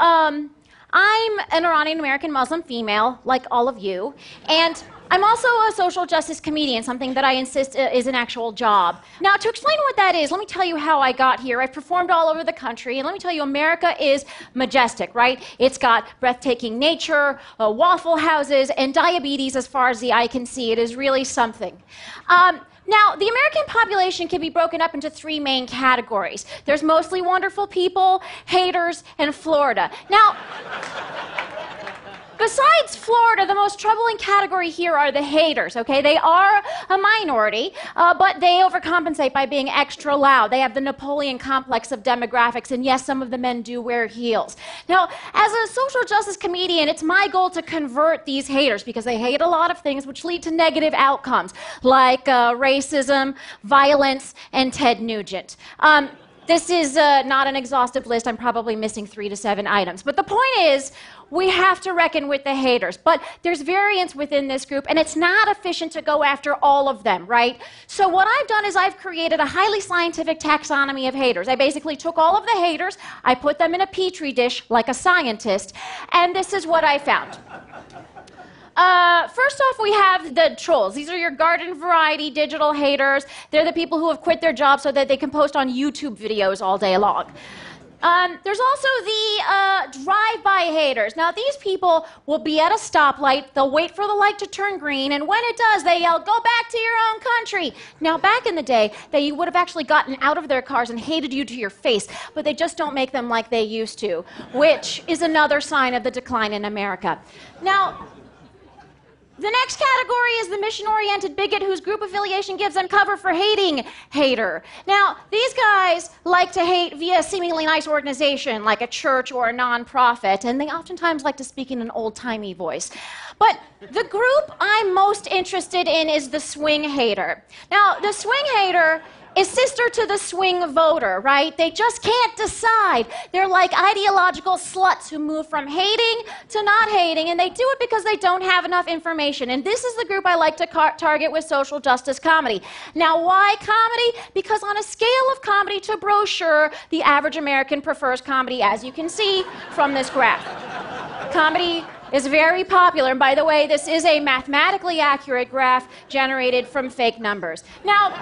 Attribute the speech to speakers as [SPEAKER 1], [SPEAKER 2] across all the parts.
[SPEAKER 1] I'm an Iranian-American Muslim female, like all of you, and I'm also a social justice comedian, something that I insist is an actual job. Now, to explain what that is, let me tell you how I got here. I've performed all over the country, and let me tell you, America is majestic, right? It's got breathtaking nature, waffle houses, and diabetes as far as the eye can see. It is really something. Now, the American population can be broken up into three main categories. There's mostly wonderful people, haters, and Florida. Now, besides Florida, the most troubling category here are the haters, okay? They are a minority, but they overcompensate by being extra loud. They have the Napoleon complex of demographics, and yes, some of the men do wear heels. Now, as a social justice comedian, it's my goal to convert these haters because they hate a lot of things which lead to negative outcomes, like racism, violence, and Ted Nugent. This is not an exhaustive list. I'm probably missing 3 to 7 items. But the point is, we have to reckon with the haters. But there's variance within this group, and it's not efficient to go after all of them, right? So what I've done is I've created a highly scientific taxonomy of haters. I basically took all of the haters, I put them in a petri dish like a scientist, and this is what I found. First off, we have the trolls. These are your garden variety digital haters. They're the people who have quit their jobs so that they can post on YouTube videos all day long. There's also the drive-by haters. Now, these people will be at a stoplight, they'll wait for the light to turn green, and when it does, they yell, "Go back to your own country." Now, back in the day, they would have actually gotten out of their cars and hated you to your face, but they just don't make them like they used to, which is another sign of the decline in America. Now, the next category is the mission-oriented bigot whose group affiliation gives them cover for hating hater. Now, these guys like to hate via a seemingly nice organization like a church or a nonprofit, and they oftentimes like to speak in an old-timey voice. But the group I'm most interested in is the swing hater. Now, the swing hater is sister to the swing voter, right? They just can't decide. They're like ideological sluts who move from hating to not hating, and they do it because they don't have enough information. And this is the group I like to target with social justice comedy. Now, why comedy? Because on a scale of comedy to brochure, the average American prefers comedy, as you can see from this graph. Comedy is very popular. And by the way, this is a mathematically accurate graph generated from fake numbers. Now,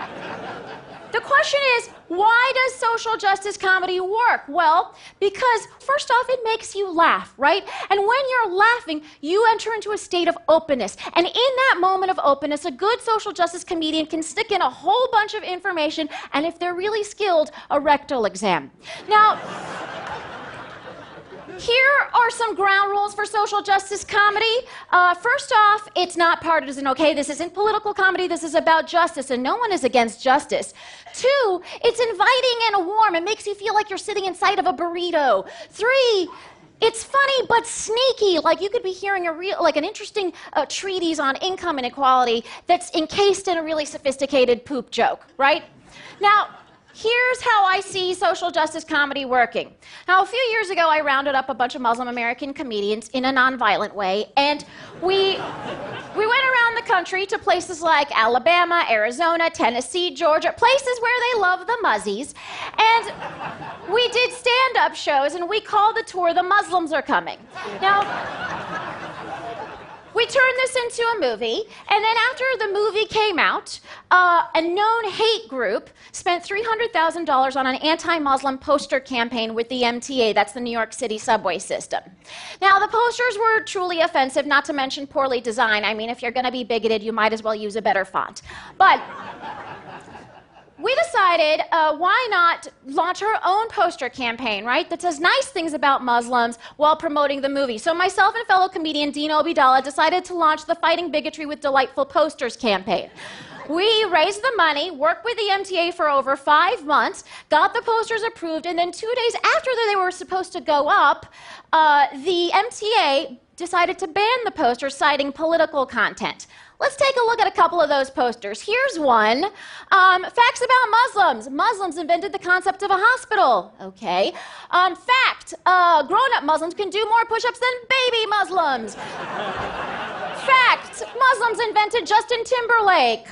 [SPEAKER 1] the question is, why does social justice comedy work? Well, because first off, it makes you laugh, right? And when you're laughing, you enter into a state of openness. And in that moment of openness, a good social justice comedian can stick in a whole bunch of information, and if they're really skilled, a rectal exam. Now, here are some ground rules for social justice comedy. First off, it's not partisan, okay? This isn't political comedy. This is about justice, and no one is against justice. 2, it's inviting and warm. It makes you feel like you're sitting inside of a burrito. 3, it's funny but sneaky, like you could be hearing an interesting treatise on income inequality that's encased in a really sophisticated poop joke, right? Now, here's how I see social justice comedy working. Now, a few years ago, I rounded up a bunch of Muslim American comedians in a nonviolent way, and we went around the country to places like Alabama, Arizona, Tennessee, Georgia, places where they love the Muzzies, and we did stand-up shows, and we called the tour "The Muslims Are Coming." Now, we turned this into a movie, and then after the movie came out, a known hate group spent $300,000 on an anti-Muslim poster campaign with the MTA, that's the New York City subway system. Now, the posters were truly offensive, not to mention poorly designed. I mean, if you're going to be bigoted, you might as well use a better font. But we decided, why not launch our own poster campaign, right, that says nice things about Muslims while promoting the movie. So myself and fellow comedian Dean Obidala decided to launch the Fighting Bigotry with Delightful Posters campaign. We raised the money, worked with the MTA for over 5 months, got the posters approved, and then 2 days after they were supposed to go up, the MTA decided to ban the posters, citing political content. Let's take a look at a couple of those posters. Here's one. Facts about Muslims. Muslims invented the concept of a hospital. Okay. Fact, grown-up Muslims can do more push-ups than baby Muslims. Fact, Muslims invented Justin Timberlake.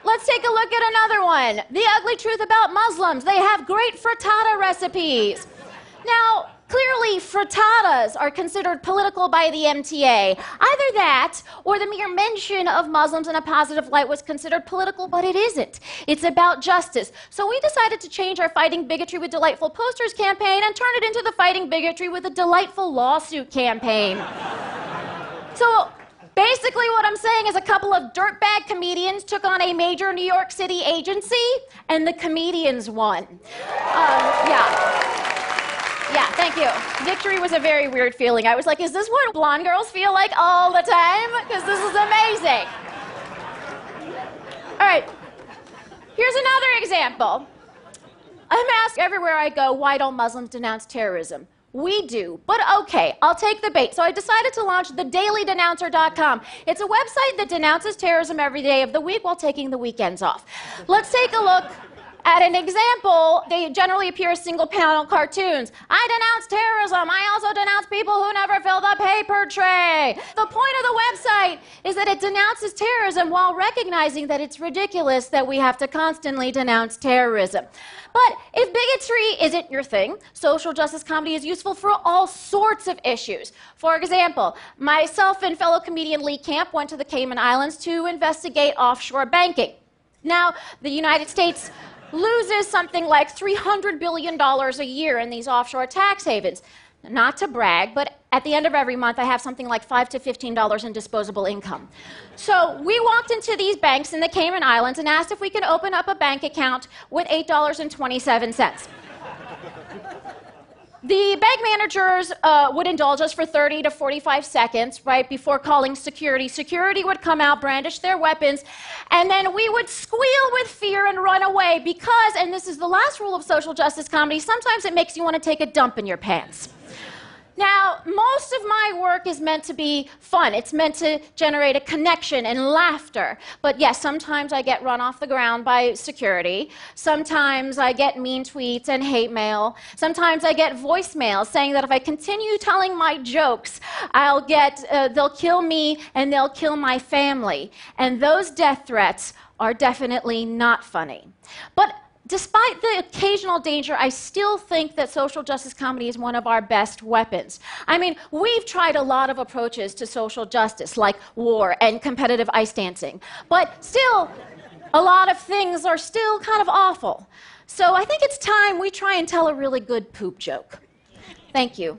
[SPEAKER 1] Let's take a look at another one. The ugly truth about Muslims. They have great frittata recipes. Now, clearly, frittatas are considered political by the MTA. Either that, or the mere mention of Muslims in a positive light was considered political, but it isn't. It's about justice. So we decided to change our Fighting Bigotry with Delightful Posters campaign and turn it into the Fighting Bigotry with a Delightful Lawsuit campaign. So basically what I'm saying is a couple of dirtbag comedians took on a major New York City agency, and the comedians won. Yeah, thank you. Victory was a very weird feeling. I was like, is this what blonde girls feel like all the time? Because this is amazing. All right, here's another example. I'm asked everywhere I go, why don't Muslims denounce terrorism? We do, but okay, I'll take the bait. So I decided to launch thedailydenouncer.com. It's a website that denounces terrorism every day of the week while taking the weekends off. Let's take a look at an example. They generally appear as single-panel cartoons. I denounce terrorism. I also denounce people who never fill the paper tray. The point of the website is that it denounces terrorism while recognizing that it's ridiculous that we have to constantly denounce terrorism. But if bigotry isn't your thing, social justice comedy is useful for all sorts of issues. For example, myself and fellow comedian Lee Camp went to the Cayman Islands to investigate offshore banking. Now, the United States loses something like $300 billion a year in these offshore tax havens. Not to brag, but at the end of every month, I have something like $5 to $15 in disposable income. So we walked into these banks in the Cayman Islands and asked if we could open up a bank account with $8.27. The bank managers would indulge us for 30 to 45 seconds, right, before calling security. Security would come out, brandish their weapons, and then we would squeal with fear and run away because, and this is the last rule of social justice comedy, sometimes it makes you want to take a dump in your pants. Now, most of my work is meant to be fun. It's meant to generate a connection and laughter. But yes, sometimes I get run off the ground by security. Sometimes I get mean tweets and hate mail. Sometimes I get voicemails saying that if I continue telling my jokes, they'll kill me and they'll kill my family. And those death threats are definitely not funny. But despite the occasional danger, I still think that social justice comedy is one of our best weapons. I mean, we've tried a lot of approaches to social justice, like war and competitive ice dancing. But still, a lot of things are still kind of awful. So I think it's time we try and tell a really good poop joke. Thank you.